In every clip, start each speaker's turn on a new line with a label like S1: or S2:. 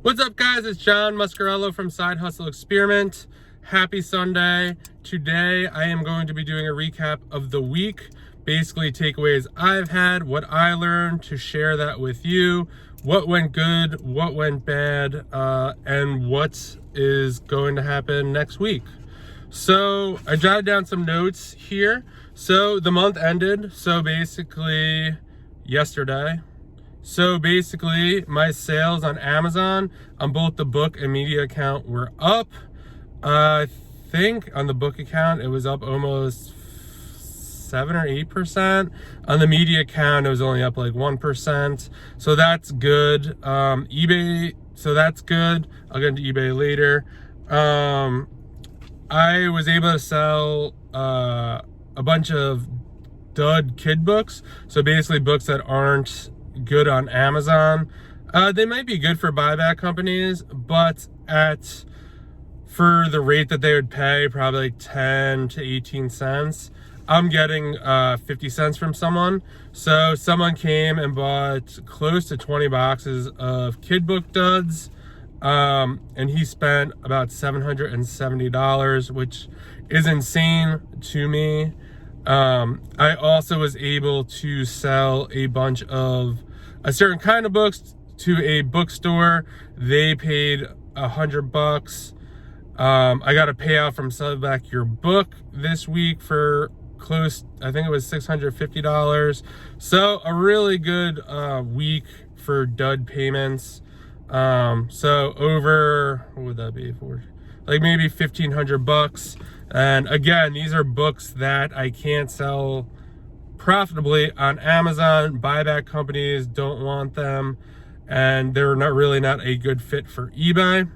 S1: What's up, guys? It's John Muscarello from Side Hustle Experiment. Happy Sunday. Today I am going to be doing a recap of the week, basically takeaways I've had, what I learned, to share that with you, what went good, what went bad, and what is going to happen next week. So I jotted down some notes here. So the month ended, so basically yesterday. So basically, my sales on Amazon on both the book and media account were up. I think on the book account, it was up almost 7 or 8%. On the media account, it was only up like 1%. So that's good. eBay, so that's good. I'll get into eBay later. I was able to sell a bunch of dud kid books. So basically books that aren't good on Amazon. They might be good for buyback companies, but for the rate that they would pay, probably like 10 to 18 cents, I'm getting 50 cents from someone. So someone came and bought close to 20 boxes of kid book duds, and he spent about $770, which is insane to me. I also was able to sell a bunch of a certain kind of books to a bookstore. They paid $100. I got a payout from Sell Back Your Book this week for close, I think it was $650. So a really good week for dud payments. So over, what would that be for? Like maybe $1,500. And again, these are books that I can't sell profitably on Amazon. Buyback companies don't want them, and they're not a good fit for eBay.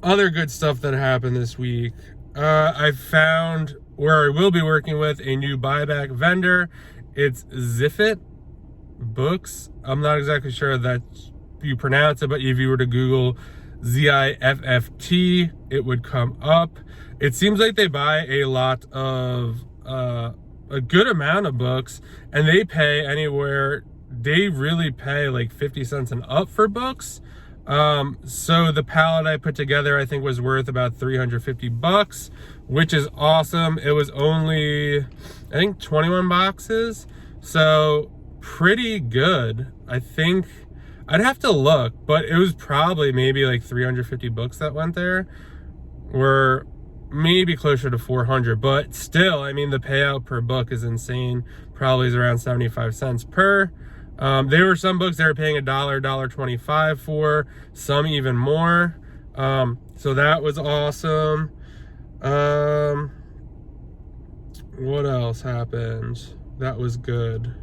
S1: Other good stuff that happened this week. I found where I will be working with a new buyback vendor. It's Ziffit Books. I'm not exactly sure that you pronounce it, but if you were to Google ZIFFT, it would come up. It seems like they buy a lot of a good amount of books, and they really pay like 50 cents and up for books. So the pallet I put together, I think, was worth about $350, which is awesome. It was only, I think, 21 boxes, so pretty good. I think I'd have to look, but it was probably maybe like 350 books that went there, or maybe closer to 400, but still, I mean, the payout per book is insane. Probably is around 75 cents per. There were some books they were paying $1, $1.25 for, some even more. So that was awesome. What else happened? That was good.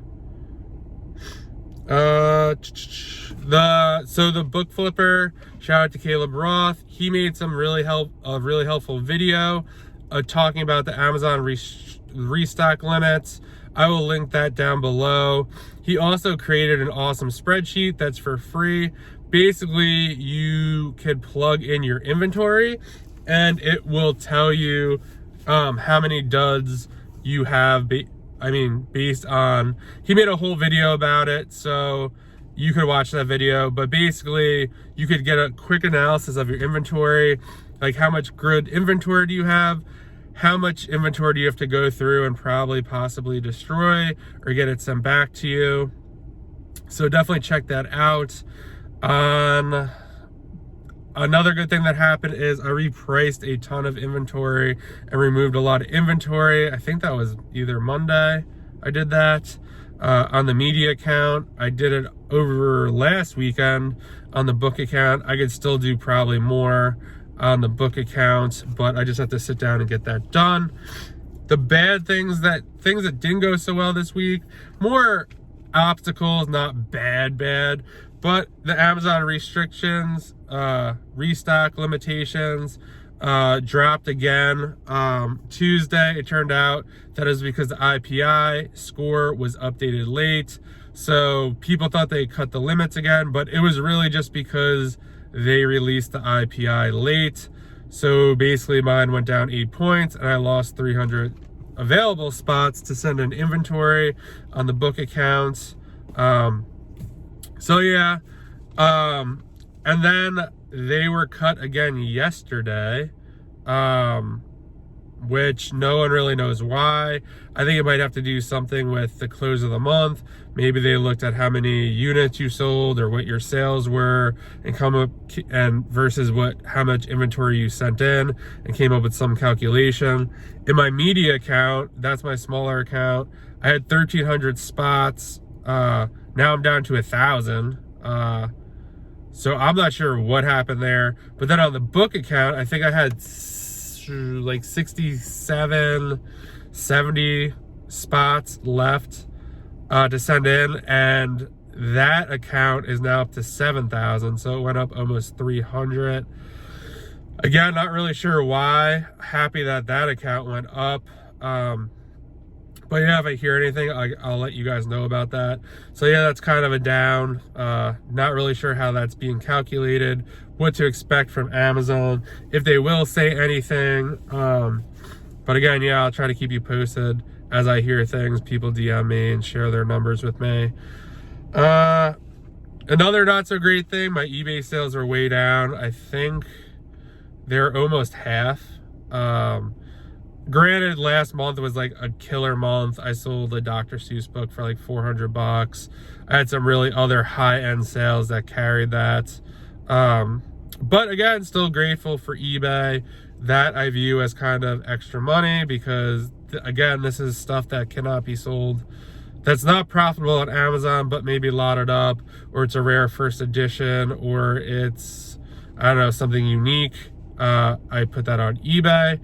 S1: The book flipper, shout out to Caleb Roth. He made some really helpful video talking about the Amazon restock limits. I will link that down below. He also created an awesome spreadsheet that's for free. Basically, you can plug in your inventory and it will tell you how many duds you have. Based on, he made a whole video about it, so you could watch that video. But basically, you could get a quick analysis of your inventory, like how much good inventory do you have, how much inventory do you have to go through and possibly destroy or get it sent back to you. So definitely check that out. Another good thing that happened is I repriced a ton of inventory and removed a lot of inventory. I think that was either Monday I did that. On the media account, I did it over last weekend. On the book account, I could still do probably more on the book account, but I just have to sit down and get that done. The bad things that didn't go so well this week, more obstacles, not bad, but the Amazon restrictions, restock limitations dropped again. Tuesday, it turned out that is because the IPI score was updated late. So people thought they cut the limits again, but it was really just because they released the IPI late. So basically mine went down 8 points and I lost 300 available spots to send an inventory on the book accounts. So yeah, And then they were cut again yesterday, which no one really knows why. I think it might have to do something with the close of the month. Maybe they looked at how many units you sold or what your sales were and come up and versus how much inventory you sent in and came up with some calculation. In my media account, that's my smaller account, I had 1,300 spots. Now I'm down to 1,000. So I'm not sure what happened there. But then on the book account, I think I had like 67, 70 spots left to send in, and that account is now up to 7,000, so it went up almost 300. Again, not really sure why. Happy that account went up. But yeah, if I hear anything, I'll let you guys know about that. So yeah, that's kind of a down. Not really sure how that's being calculated, what to expect from Amazon, if they will say anything. But again, yeah, I'll try to keep you posted as I hear things. People DM me and share their numbers with me. Another not so great thing, my eBay sales are way down. I think they're almost half. Granted, last month was like a killer month. I sold a Dr. Seuss book for like $400. I had some really other high-end sales that carried that. But again, still grateful for eBay. That I view as kind of extra money because, again, this is stuff that cannot be sold. That's not profitable on Amazon, but maybe lotted up, or it's a rare first edition, or it's, I don't know, something unique. I put that on eBay.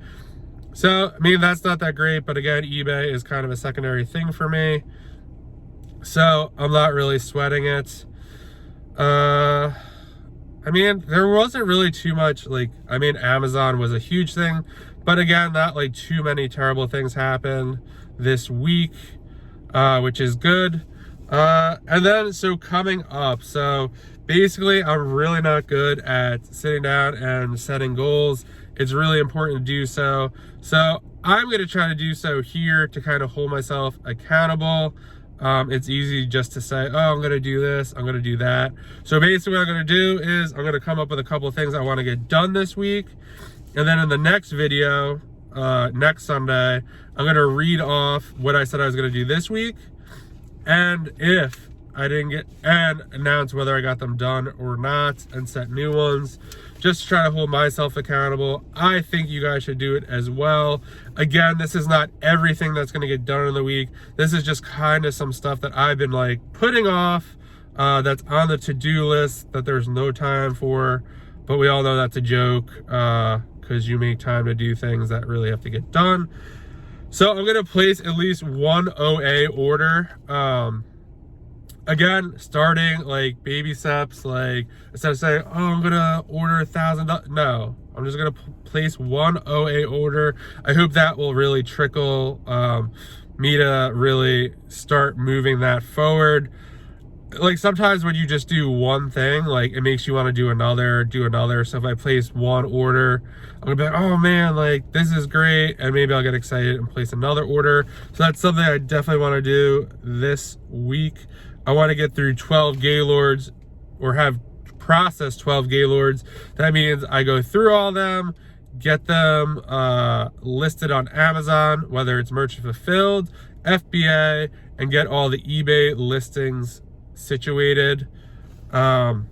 S1: So, I mean, that's not that great, but again, eBay is kind of a secondary thing for me. So, I'm not really sweating it. I mean, there wasn't really too much, Amazon was a huge thing, but again, not like too many terrible things happened this week, which is good. And then, so coming up, so basically, I'm really not good at sitting down and setting goals. It's really important to do so. So I'm going to try to do so here to kind of hold myself accountable. It's easy just to say, oh, I'm going to do this, I'm going to do that. So basically what I'm going to do is I'm going to come up with a couple of things I want to get done this week. And then in the next video, next Sunday, I'm going to read off what I said I was going to do this week. And if I didn't get, and announce whether I got them done or not, and set new ones, just to try to hold myself accountable. I think you guys should do it as well. Again, this is not everything that's going to get done in the week. This is just kind of some stuff that I've been like putting off, that's on the to-do list that there's no time for, but we all know that's a joke, because you make time to do things that really have to get done. So I'm going to place at least one OA order. Again, starting like baby steps, like instead of saying, oh, I'm gonna order $1,000, no, I'm just gonna place one OA order. I hope that will really trickle me to really start moving that forward. Like sometimes when you just do one thing, like it makes you want to do another. So if I place one order, I'm gonna be like, oh man, like this is great, and maybe I'll get excited and place another order. So that's something I definitely want to do this week. I want to get through 12 Gaylords, or have processed 12 Gaylords. That means I go through all them, get them listed on Amazon, whether it's merchant fulfilled, FBA, and get all the eBay listings situated. So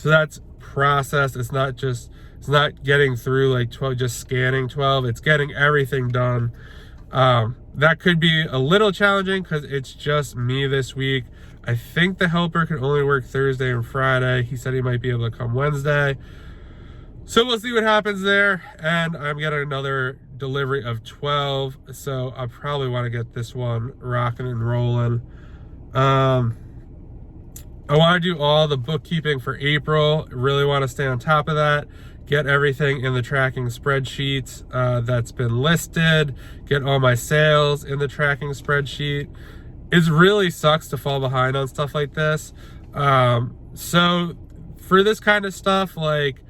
S1: that's processed. It's not getting through like 12, just scanning 12. It's getting everything done. That could be a little challenging because it's just me this week. I think the helper can only work Thursday and Friday. He said he might be able to come Wednesday. So we'll see what happens there. And I'm getting another delivery of 12. So I probably want to get this one rocking and rolling. I want to do all the bookkeeping for April. Really want to stay on top of that. Get everything in the tracking spreadsheet that's been listed. Get all my sales in the tracking spreadsheet. It really sucks to fall behind on stuff like this. So for this kind of stuff, like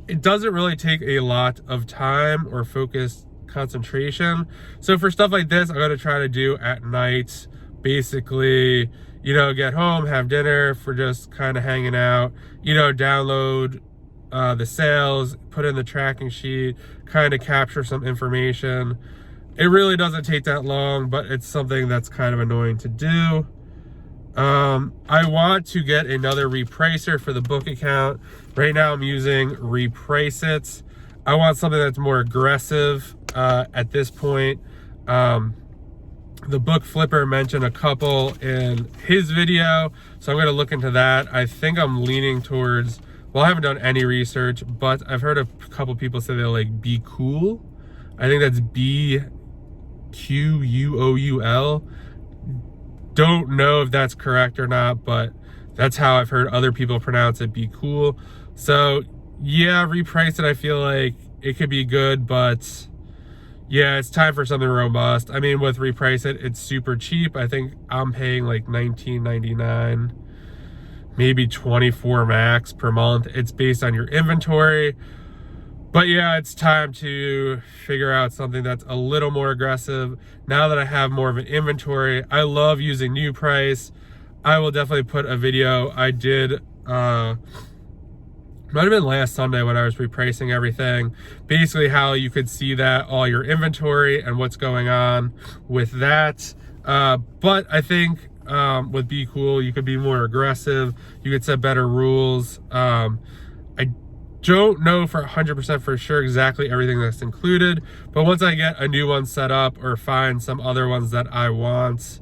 S1: it doesn't really take a lot of time or focused concentration. So for stuff like this, I'm going to try to do at night. Basically, you know, get home, have dinner for just kind of hanging out, you know, download the sales, put in the tracking sheet, kind of capture some information. It really doesn't take that long, but it's something that's kind of annoying to do. I want to get another Repricer for the book account. Right now I'm using Repricer. I want something that's more aggressive at this point. The book flipper mentioned a couple in his video, so I'm going to look into that. I think I'm leaning towards, well, I haven't done any research, but I've heard a couple people say they're like Be Cool. I think that's BQUOUL. Don't know if that's correct or not, but that's how I've heard other people pronounce it, Be Cool. So yeah, Reprice it. I feel like it could be good, but yeah, it's time for something robust. I mean, with Reprice it, it's super cheap. I think I'm paying like $19.99, maybe $24 max per month. It's based on your inventory. But yeah, it's time to figure out something that's a little more aggressive. Now that I have more of an inventory, I love using New Price. I will definitely put a video I did, might have been last Sunday when I was repricing everything. Basically how you could see that, all your inventory and what's going on with that. But I think with Be Cool, you could be more aggressive. You could set better rules. I don't know for 100% for sure exactly everything that's included, but once I get a new one set up or find some other ones that I want,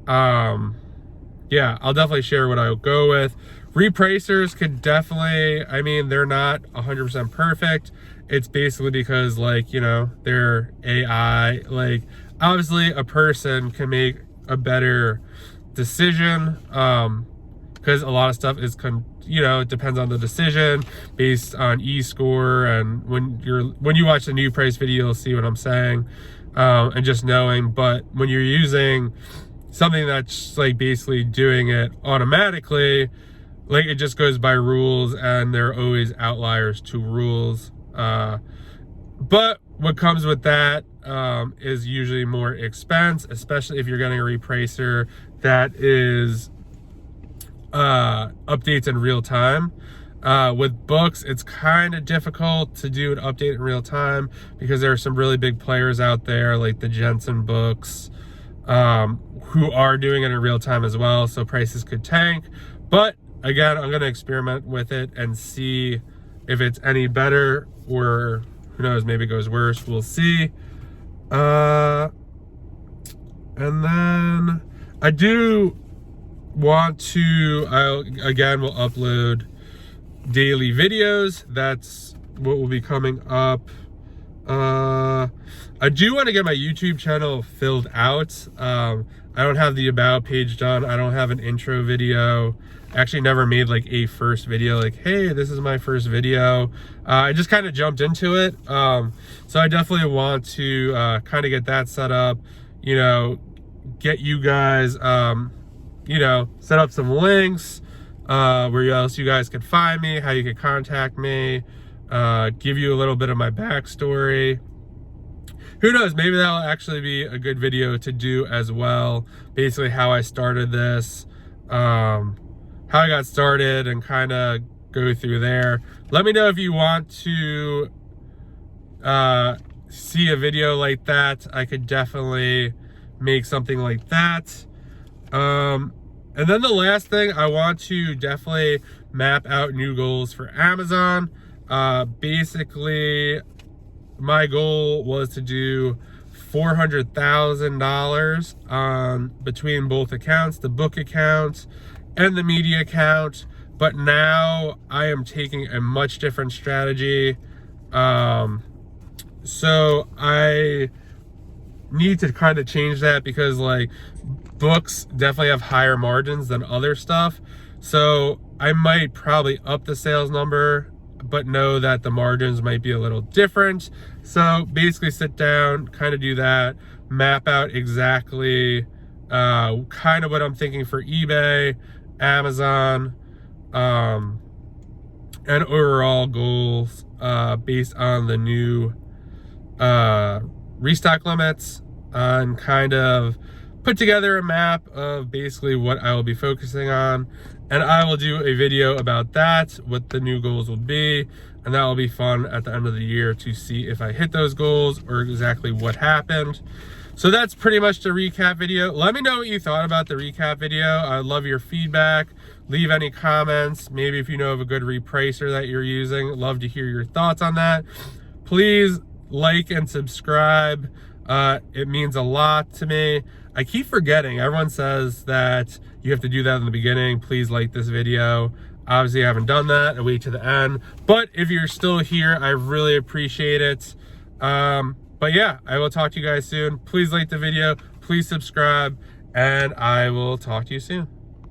S1: yeah, I'll definitely share what I'll go with. Repricers could definitely, I mean, they're not 100% perfect. It's basically because, like, you know, they're AI. Like, obviously a person can make a better decision, because a lot of stuff is you know, it depends on the decision based on e-score, and when you watch the New Price video, you'll see what I'm saying, and just knowing. But when you're using something that's like basically doing it automatically, like, it just goes by rules, and there are always outliers to rules. But what comes with that is usually more expense, especially if you're getting a repricer that is updates in real time. With books, it's kind of difficult to do an update in real time because there are some really big players out there, like the Jensen books, who are doing it in real time as well, so prices could tank. But again, I'm going to experiment with it and see if it's any better, or who knows, maybe it goes worse. We'll see. And then I do want to, again, will upload daily videos. That's what will be coming up. I do want to get my YouTube channel filled out. I don't have the about page done. I don't have an intro video. I actually never made like a first video, like, hey, this is my first video. I just kind of jumped into it. So I definitely want to kind of get that set up, you know, get you guys, you know, set up some links, where else you guys can find me, how you can contact me, give you a little bit of my backstory. Who knows, maybe that'll actually be a good video to do as well. Basically how I started this, how I got started, and kind of go through there. Let me know if you want to see a video like that. I could definitely make something like that. And then the last thing, I want to definitely map out new goals for Amazon. Basically, my goal was to do $400,000 between both accounts, the book account and the media account. But now I am taking a much different strategy. So I need to kind of change that, because like, books definitely have higher margins than other stuff. So I might probably up the sales number, but know that the margins might be a little different. So basically sit down, kind of do that, map out exactly kind of what I'm thinking for eBay, Amazon, and overall goals based on the new restock limits, and kind of put together a map of basically what I will be focusing on, and I will do a video about that, what the new goals will be, and that will be fun at the end of the year to see if I hit those goals or exactly what happened. So that's pretty much the recap video. Let me know what you thought about the recap video. I'd love your feedback. Leave any comments. Maybe if you know of a good repricer that you're using, love to hear your thoughts on that. Please like and subscribe. It means a lot to me. I keep forgetting. Everyone says that you have to do that in the beginning. Please like this video. Obviously, I haven't done that. I wait to the end. But if you're still here, I really appreciate it. But yeah, I will talk to you guys soon. Please like the video. Please subscribe. And I will talk to you soon.